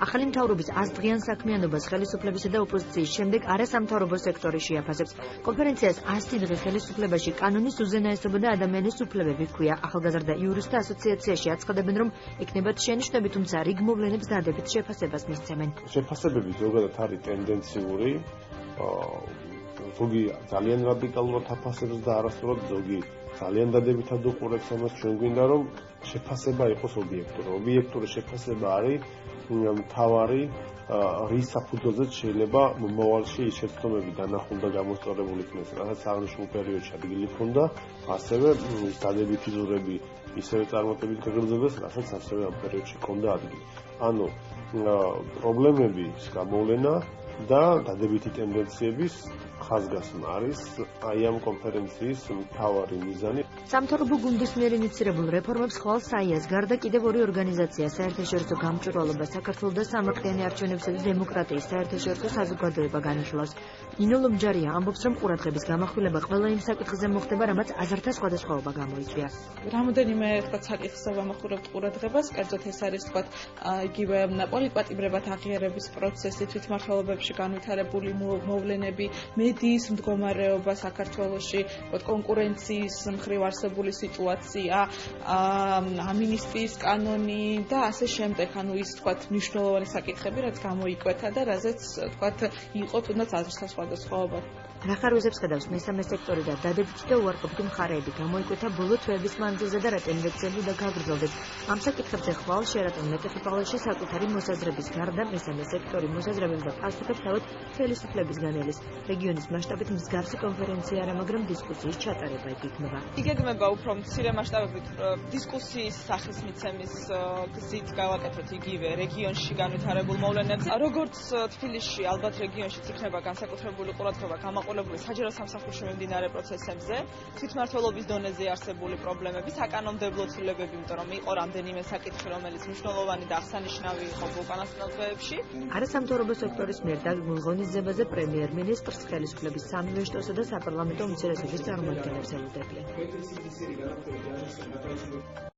ახალი მთავრობის 100 დღიან საქმიანობას ხელისუფლებისა და ოპოზიციის შემდეგ არასამთავრობო სექტორი შეაფასებს. კონფერენციას 100 დღე ხელისუფლებაში კანონის უზენაესობა და ადამიანის უფლებები ჰქვია. ახალგაზრდა იურისტთა ასოციაციაში აცხადებენ, რომ ექნებათ შენიშვნები, თუმცა რიგ მოვლენებს დადებით შეფასებას მისცემენ. შეფასებები ზოგადად არის ტენდენციური, ზოგი ძალიან რადიკალურად აფასებს და არასწორად ზოგი ძალიან დადებითად უყურებს ამას. ჩვენ გვინდა რომ შეფასება იყოს ობიექტური. ობიექტური შეფასება არის მთავარი რის საფუძველზეც შეიძლება მომავალში ის შეცდომები დანახულ და გამოსწორებული იქნეს, რასაც აღნიშნულ პერიოდში ადგილი ჰქონდა, ასევე ის დადებითი ზურები ისევე წარმატებით გაგრძელდეს, რასაც ასევე ამ პერიოდში ჰქონდა ადგილი. ანუ პრობლემების გამოვლენა და დადებითი ტენდენციების ხაზგასმა არის აი ამ კონფერენციის მთავარი მიზანი. სამთავრობო გუნდის მიერ ინიცირებულ რეფორმებს ხვალ საიას გარდა კიდევ ორი ორგანიზაცია საერთაშორისო გამჭვირვალობა საქართველოს და სამართლიანი არჩევნებისა და დემოკრატიის საერთაშორისო საზოგადოება განიხილავს. ნინო ლომჯარია ამბობს, რომ ყურადღების გამახვილება ყველა იმ საკითხზე მოხდება, რამაც აზართა სხვადასხვაობა გამოიწვია. რამოდენიმე საკითხზე ვამახვილებთ ყურადღებას, კერძოდ ეს არის იგივე პოლიტპატიმრებად აღიარების პროცესი, თვითმმართველობებში განვითარებული მოვლენები, მედიის მდგომარეობა საქართველოში, კონკურენციის მხრივ არსებული სიტუაცია, ამინისტიის კანონი და ასე შემდეგ, ანუ ის მნიშვნელოვანი საკითხები, რაც გამოიკვეთა და რაზეც იყო თუნდაც აზრთა სხვადასხვაობა. რა ხარვეზებს ხედავს მესამე სექტორი და დადებითი და უარყოფითი მხარეები გამოიკვეთა ბოლო თვეების მანძილზე და რა ტენდენციები უნდა გაგრძელდეს. ამ საკითხებზე ხვალ შერატონ მეტეხილყაველში საკუთარი მოსაზრების გარდა მესამე სექტორი მოსაზრებებს და პასუხებს თავად ხელისუფლებისგან ელის. რეგიონის მასშტაბით მსგავსი კონფერენცია არა, მაგრამ დისკუსიის ჩატარება იქნება. იგეგმება უფრო მცირე მასშტაბებით დისკუსიის სახის მიცემის გზით გავაკეთოთ იგივე რეგიონში განვითარებულ მოვლენებზე. როგორც თბილისში, ალბათ რეგიონშიც იქნება განსაკუთრებული ყურადღება გამოყენებული საჯარო სამსახურში მიმდინარე პროცესებზე, თვითმმართველობის დონეზე არსებული პრობლემები, საკანონმდებლო ცვლილებები, იმიტომ რომ იყო რამდენიმე საკითხი, რომელიც მნიშვნელოვანი და აღსანიშნავი იყო უკანასკნელ თვეებში. არასამთავრობო სექტორის მიერ დაგეგმილ ღონისძიებაზე პრემიერ-მინისტრს, ხელისუფლების სამივე შტოსა და საპარლამენტო უმცირესობის წარმომადგენლებს ელოდებიან.